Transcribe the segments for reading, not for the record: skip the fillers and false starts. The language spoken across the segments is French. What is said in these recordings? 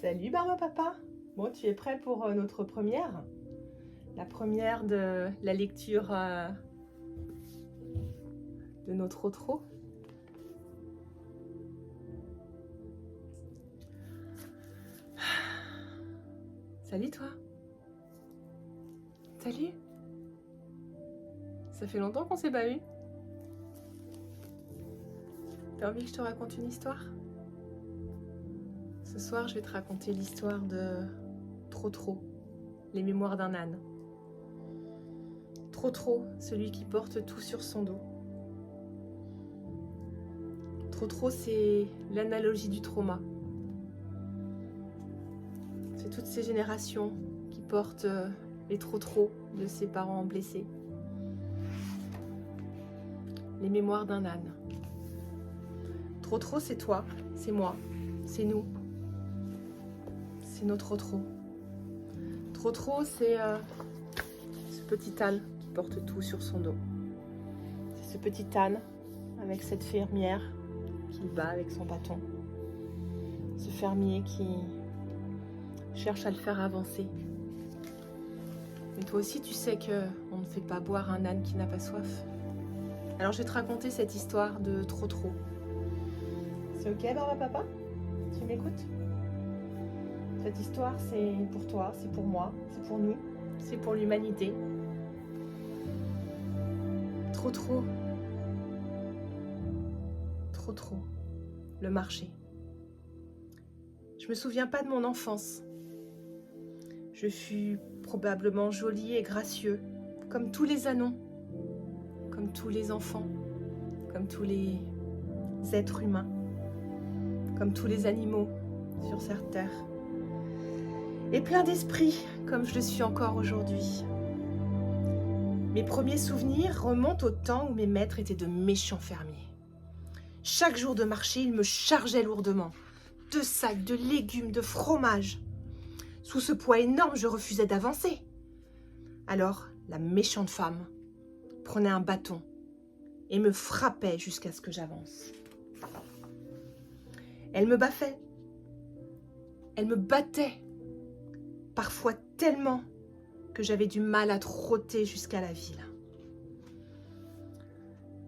Salut Barba Papa. Bon, tu es prêt pour notre première? La première de la lecture de nos Trotro. Salut toi. Salut. Ça fait longtemps qu'on s'est pas eu. T'as envie que je te raconte une histoire? Ce soir, je vais te raconter l'histoire de Trotro, les mémoires d'un âne. Trotro, celui qui porte tout sur son dos. Trotro, c'est l'analogie du trauma. C'est toutes ces générations qui portent les Trotro de ses parents blessés. Les mémoires d'un âne. Trotro, c'est toi, c'est moi, c'est nous. C'est nos Trotro. Trotro, c'est ce petit âne qui porte tout sur son dos. C'est ce petit âne avec cette fermière qu'il bat avec son bâton. Ce fermier qui cherche à le faire avancer. Mais toi aussi, tu sais qu'on ne fait pas boire un âne qui n'a pas soif. Alors je vais te raconter cette histoire de Trotro. C'est ok, Barba Papa? Tu m'écoutes? Cette histoire, c'est pour toi, c'est pour moi, c'est pour nous, c'est pour l'humanité. Trotro. Trotro. Le marché. Je me souviens pas de mon enfance. Je fus probablement joli et gracieux, comme tous les ânons, comme tous les enfants, comme tous les êtres humains, comme tous les animaux sur cette terre. Et plein d'esprit, comme je le suis encore aujourd'hui. Mes premiers souvenirs remontent au temps où mes maîtres étaient de méchants fermiers. Chaque jour de marché, ils me chargeaient lourdement. 2 sacs de légumes, de fromage. Sous ce poids énorme, je refusais d'avancer. Alors, la méchante femme prenait un bâton et me frappait jusqu'à ce que j'avance. Elle me baffait. Elle me battait. Parfois tellement que j'avais du mal à trotter jusqu'à la ville.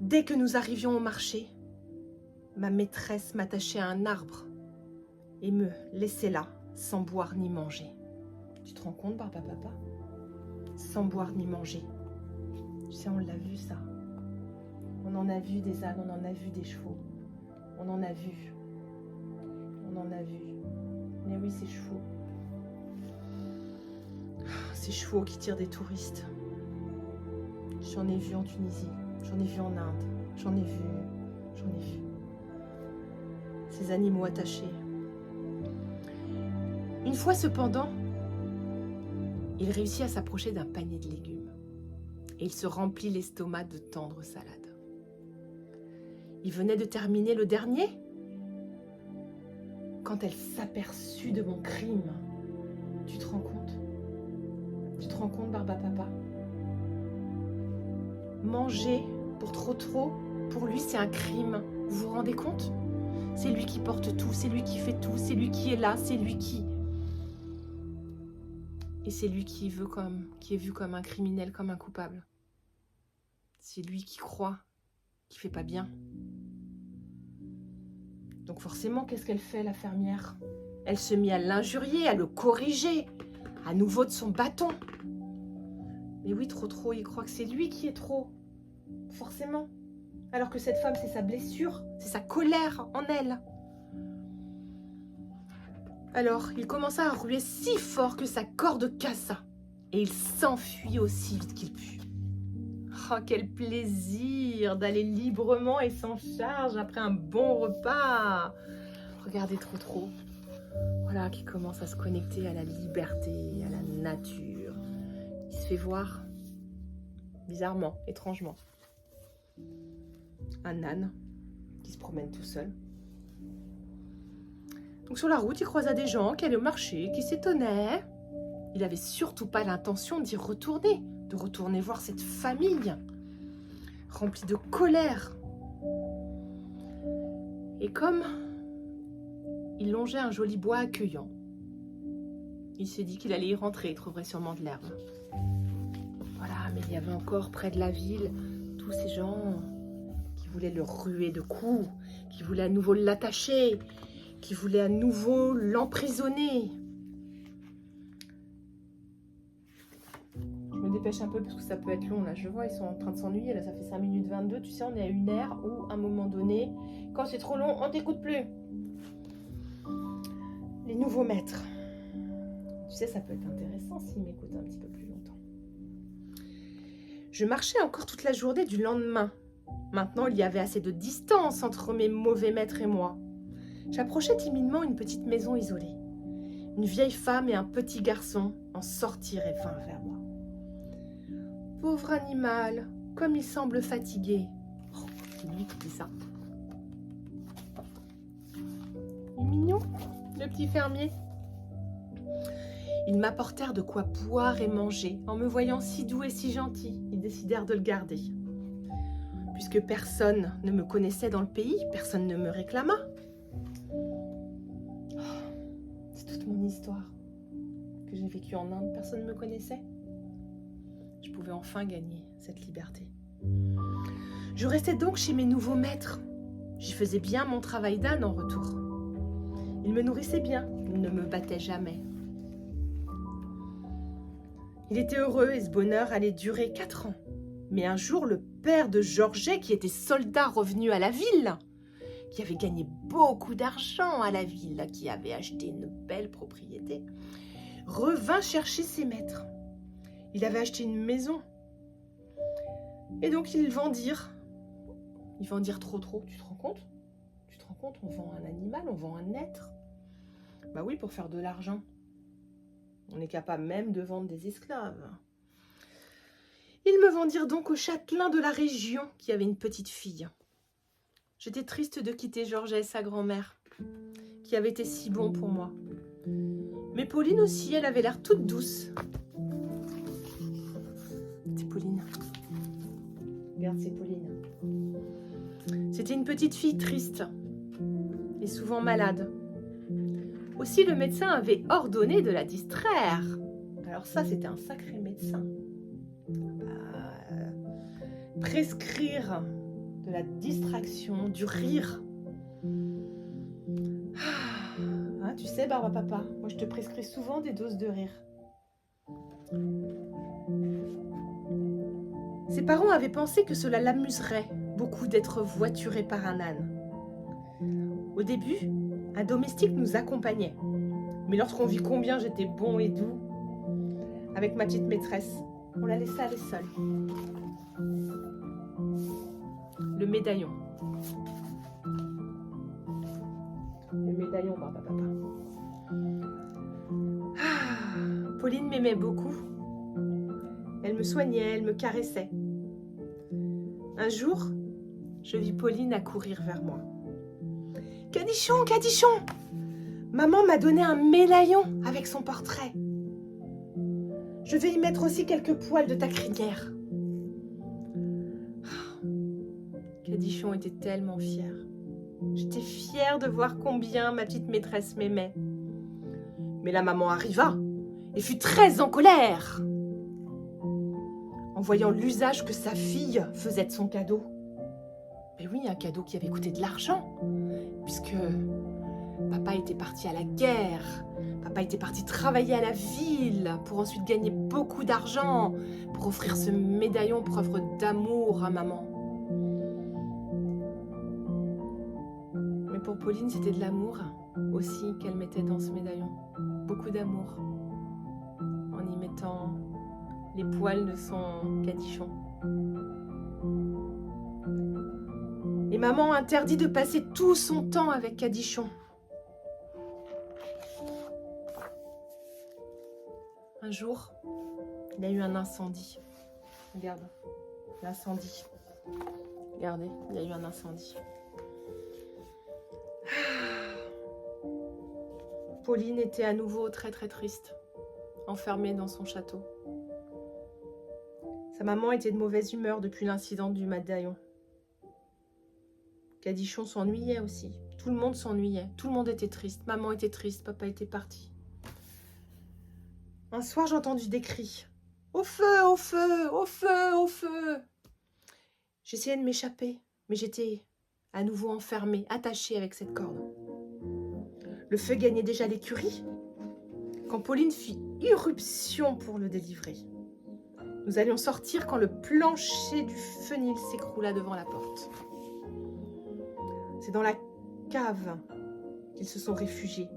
Dès que nous arrivions au marché, ma maîtresse m'attachait à un arbre et me laissait là, sans boire ni manger. Tu te rends compte, Barba Papa? Sans boire ni manger. Tu sais, on l'a vu ça. On en a vu des ânes, on en a vu des chevaux. On en a vu. On en a vu. Mais oui, ces chevaux. Ces chevaux qui tirent des touristes. J'en ai vu en Tunisie, j'en ai vu en Inde, j'en ai vu. Ces animaux attachés. Une fois cependant, il réussit à s'approcher d'un panier de légumes et il se remplit l'estomac de tendres salades. Il venait de terminer le dernier quand elle s'aperçut de mon crime. Tu te rends compte? Tu te rends compte, Barba Papa? Manger pour Trotro, pour lui, c'est un crime. Vous vous rendez compte? C'est lui qui porte tout, c'est lui qui fait tout, c'est lui qui est là, c'est lui qui... Et c'est lui qui est vu comme un criminel, comme un coupable. C'est lui qui croit qu'il fait pas bien. Donc forcément, qu'est-ce qu'elle fait, la fermière? Elle se mit à l'injurier, à le corriger, à nouveau de son bâton. Mais oui, Trotro, il croit que c'est lui qui est trop. Forcément. Alors que cette femme, c'est sa blessure, c'est sa colère en elle. Alors, il commença à ruer si fort que sa corde cassa. Et il s'enfuit aussi vite qu'il put. Oh, quel plaisir d'aller librement et sans charge après un bon repas. Regardez Trotro. Voilà, qui commence à se connecter à la liberté, à la nature. Il se fait voir bizarrement, étrangement. Un âne qui se promène tout seul. Donc sur la route, il croisa des gens qui allaient au marché, qui s'étonnaient. Il n'avait surtout pas l'intention d'y retourner, de retourner voir cette famille remplie de colère. Et comme il longeait un joli bois accueillant, Il s'est dit qu'il allait y rentrer, il trouverait sûrement de l'herbe. Voilà, mais il y avait encore près de la ville tous ces gens qui voulaient le ruer de coups, qui voulaient à nouveau l'attacher, qui voulaient à nouveau l'emprisonner. Je me dépêche un peu parce que ça peut être long. Là, je vois, ils sont en train de s'ennuyer. Là, ça fait 5 minutes 22. Tu sais, on est à une ère où, à un moment donné, quand c'est trop long, on t'écoute plus. Les nouveaux maîtres. Tu sais, ça peut être intéressant s'ils m'écoutent un petit peu plus longtemps. Je marchais encore toute la journée du lendemain. Maintenant, il y avait assez de distance entre mes mauvais maîtres et moi. J'approchais timidement une petite maison isolée. Une vieille femme et un petit garçon en sortiraient fin vers moi. Pauvre animal, comme il semble fatigué. Oh, c'est lui qui dit ça. Il est mignon, le petit fermier. Ils m'apportèrent de quoi boire et manger. En me voyant si doux et si gentil, ils décidèrent de le garder. Puisque personne ne me connaissait dans le pays, personne ne me réclama. Oh, c'est toute mon histoire que j'ai vécue en Inde. Personne ne me connaissait. Je pouvais enfin gagner cette liberté. Je restais donc chez mes nouveaux maîtres. J'y faisais bien mon travail d'âne en retour. Ils me nourrissaient bien, ils ne me battaient jamais. Il était heureux et ce bonheur allait durer 4 ans. Mais un jour, le père de Georget, qui était soldat revenu à la ville, qui avait gagné beaucoup d'argent à la ville, qui avait acheté une belle propriété, revint chercher ses maîtres. Il avait acheté une maison. Et donc, ils vendirent. Ils vendirent trop. Tu te rends compte? Tu te rends compte? On vend un animal, on vend un être. Bah oui, pour faire de l'argent. On est capable même de vendre des esclaves. Ils me vendirent donc au châtelain de la région qui avait une petite fille. J'étais triste de quitter Georget, sa grand-mère, qui avait été si bon pour moi. Mais Pauline aussi, elle avait l'air toute douce. C'est Pauline. Regarde, c'est Pauline. C'était une petite fille triste et souvent malade. Aussi, le médecin avait ordonné de la distraire. Alors ça, c'était un sacré médecin. Prescrire de la distraction, du rire. Hein, tu sais, Barba Papa, moi je te prescris souvent des doses de rire. Ses parents avaient pensé que cela l'amuserait beaucoup d'être voituré par un âne. Au début, un domestique nous accompagnait. Mais lorsqu'on vit combien j'étais bon et doux, avec ma petite maîtresse, on la laissa aller seule. Le médaillon. Le médaillon, Barba Papa. Pauline m'aimait beaucoup. Elle me soignait, elle me caressait. Un jour, je vis Pauline accourir vers moi. « Cadichon, Cadichon ! Maman m'a donné un médaillon avec son portrait. Je vais y mettre aussi quelques poils de ta crinière. » Cadichon était tellement fière. J'étais fière de voir combien ma petite maîtresse m'aimait. Mais la maman arriva et fut très en colère en voyant l'usage que sa fille faisait de son cadeau. Mais oui, un cadeau qui avait coûté de l'argent, puisque papa était parti à la guerre, papa était parti travailler à la ville pour ensuite gagner beaucoup d'argent, pour offrir ce médaillon preuve d'amour à maman. Mais pour Pauline, c'était de l'amour aussi qu'elle mettait dans ce médaillon. Beaucoup d'amour, en y mettant les poils de son cadichon. Et maman interdit de passer tout son temps avec Cadichon. Un jour, il y a eu un incendie. Regarde, l'incendie. Regardez, il y a eu un incendie. Pauline était à nouveau très triste, enfermée dans son château. Sa maman était de mauvaise humeur depuis l'incident du médaillon. Cadichon s'ennuyait aussi. Tout le monde s'ennuyait. Tout le monde était triste. Maman était triste. Papa était parti. Un soir, j'ai entendu des cris. Au feu, au feu, au feu, au feu. J'essayais de m'échapper, mais j'étais à nouveau enfermée, attachée avec cette corde. Le feu gagnait déjà l'écurie quand Pauline fit irruption pour le délivrer. Nous allions sortir quand le plancher du fenil s'écroula devant la porte. C'est dans la cave qu'ils se sont réfugiés.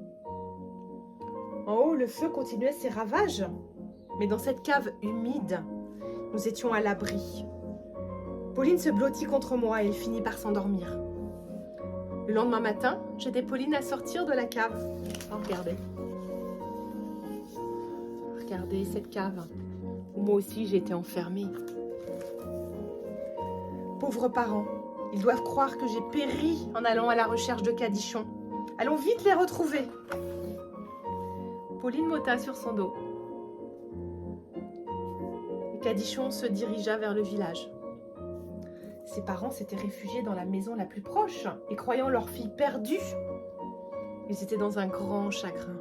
En haut, le feu continuait ses ravages, mais dans cette cave humide, nous étions à l'abri. Pauline se blottit contre moi et elle finit par s'endormir. Le lendemain matin, j'aidai Pauline à sortir de la cave. Oh, regardez. Regardez cette cave où moi aussi j'ai été enfermée. Pauvres parents, ils doivent croire que j'ai péri en allant à la recherche de Cadichon. Allons vite les retrouver. Pauline m'ôta sur son dos. Et Cadichon se dirigea vers le village. Ses parents s'étaient réfugiés dans la maison la plus proche et croyant leur fille perdue, ils étaient dans un grand chagrin.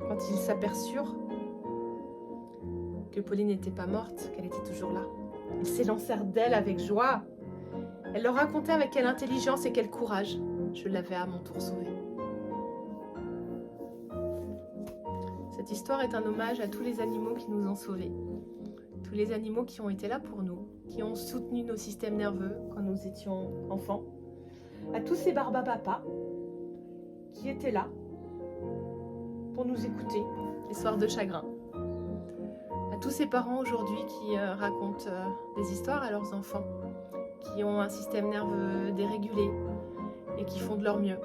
Quand ils s'aperçurent que Pauline n'était pas morte, qu'elle était toujours là, ils s'élancèrent d'elle avec joie. Elle leur racontait avec quelle intelligence et quel courage je l'avais à mon tour sauvée. Cette histoire est un hommage à tous les animaux qui nous ont sauvés, tous les animaux qui ont été là pour nous, qui ont soutenu nos systèmes nerveux quand nous étions enfants, à tous ces barbapapas qui étaient là pour nous écouter les soirs de chagrin, à tous ces parents aujourd'hui qui racontent des histoires à leurs enfants, qui ont un système nerveux dérégulé et qui font de leur mieux